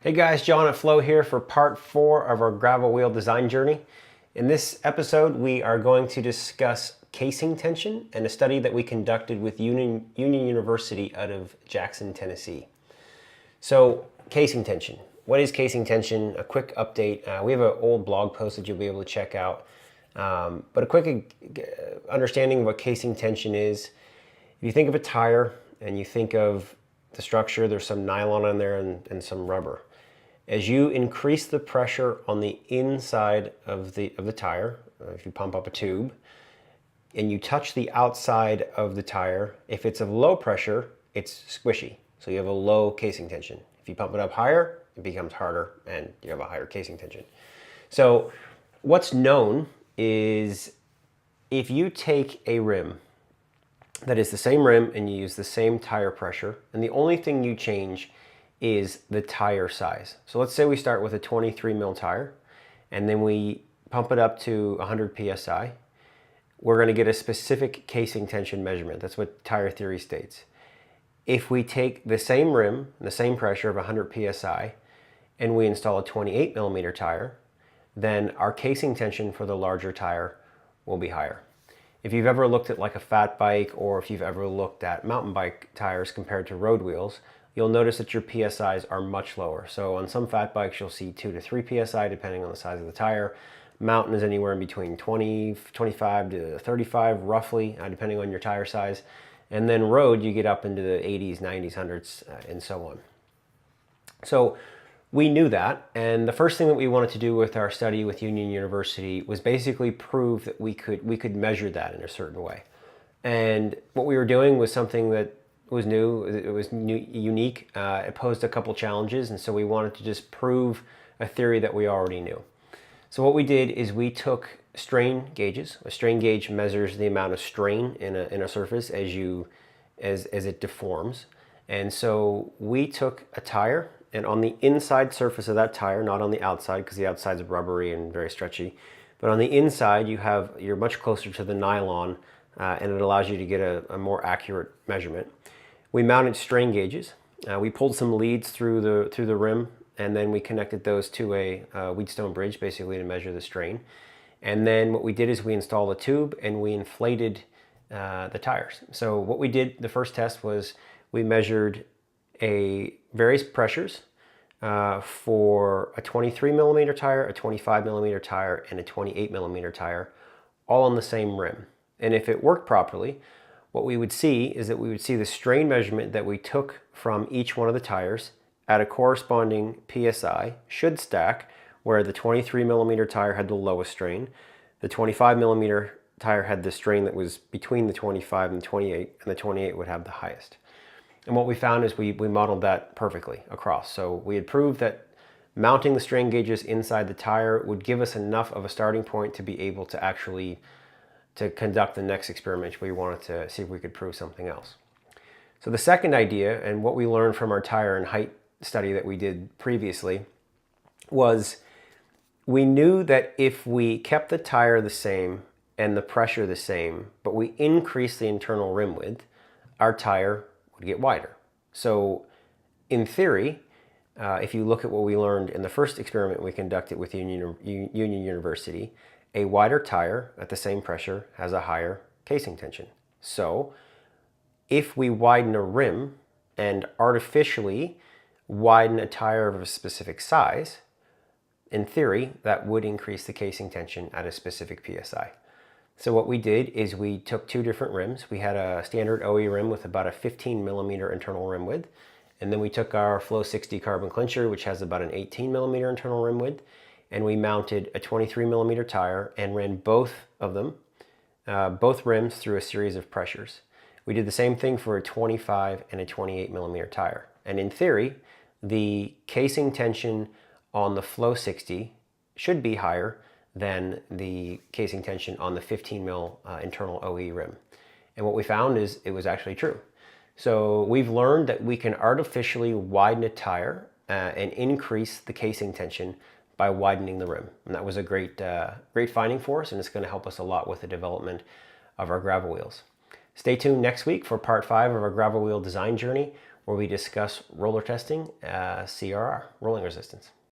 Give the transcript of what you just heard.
Hey guys, John at Flow here for part 4 of our gravel wheel design journey. In this episode, we are going to discuss casing tension and a study that we conducted with Union University out of Jackson, Tennessee. So, casing tension. What is casing tension? A quick update. We have an old blog post that you'll be able to check out. But a quick understanding of what casing tension is. If you think of a tire and you think of the structure, there's some nylon on there and some rubber. As you increase the pressure on the inside of the tire, if you pump up a tube, and you touch the outside of the tire, if it's of low pressure, it's squishy. So you have a low casing tension. If you pump it up higher, it becomes harder and you have a higher casing tension. So what's known is if you take a rim that is the same rim and you use the same tire pressure, and the only thing you change is the tire size. So let's say we start with a 23 mil tire and then we pump it up to 100 psi. We're going to get a specific casing tension measurement. That's what tire theory states. If we take the same rim, the same pressure of 100 psi, and we install a 28 millimeter tire, then our casing tension for the larger tire will be higher. If you've ever looked at like a fat bike, or if you've ever looked at mountain bike tires compared to road wheels, you'll notice that your PSIs are much lower. So on some fat bikes, you'll see 2 to 3 PSI depending on the size of the tire. Mountain is anywhere in between 25 to 35 roughly, depending on your tire size. And then road, you get up into the 80s, 90s, 100s, and so on. So we knew that, and the first thing that we wanted to do with our study with Union University was basically prove that we could measure that in a certain way. And what we were doing was something that was new, it was unique, it posed a couple challenges, and so we wanted to just prove a theory that we already knew. So what we did is we took strain gauges. A strain gauge measures the amount of strain in a surface as it deforms. And so we took a tire, and on the inside surface of that tire, not on the outside because the outside's rubbery and very stretchy, but on the inside you're much closer to the nylon, and it allows you to get a more accurate measurement. We mounted strain gauges. We pulled some leads through the rim, and then we connected those to a Wheatstone bridge, basically to measure the strain. And then what we did is we installed a tube and we inflated the tires. So what we did, the first test was we measured various pressures for a 23 millimeter tire, a 25 millimeter tire, and a 28 millimeter tire, all on the same rim. And if it worked properly, what we would see is that we would see the strain measurement that we took from each one of the tires at a corresponding PSI should stack, where the 23 millimeter tire had the lowest strain, the 25 millimeter tire had the strain that was between the 25 and the 28, and the 28 would have the highest. And what we found is we modeled that perfectly across. So we had proved that mounting the strain gauges inside the tire would give us enough of a starting point to be able to actually conduct the next experiment. We wanted to see if we could prove something else. So the second idea, and what we learned from our tire and height study that we did previously, was we knew that if we kept the tire the same and the pressure the same, but we increased the internal rim width, our tire would get wider. So in theory, if you look at what we learned in the first experiment we conducted with Union University, a wider tire at the same pressure has a higher casing tension. So if we widen a rim and artificially widen a tire of a specific size, in theory, that would increase the casing tension at a specific PSI. So what we did is we took two different rims. We had a standard OE rim with about a 15 millimeter internal rim width, and then we took our Flow 60 carbon clincher, which has about an 18 millimeter internal rim width, and we mounted a 23 millimeter tire and ran both rims through a series of pressures. We did the same thing for a 25 and a 28 millimeter tire. And in theory, the casing tension on the Flow 60 should be higher than the casing tension on the 15 mil internal OE rim. And what we found is it was actually true. So we've learned that we can artificially widen a tire and increase the casing tension by widening the rim. And that was a great finding for us, and it's going to help us a lot with the development of our gravel wheels. Stay tuned next week for part 5 of our gravel wheel design journey. where we discuss roller testing, CRR, rolling resistance.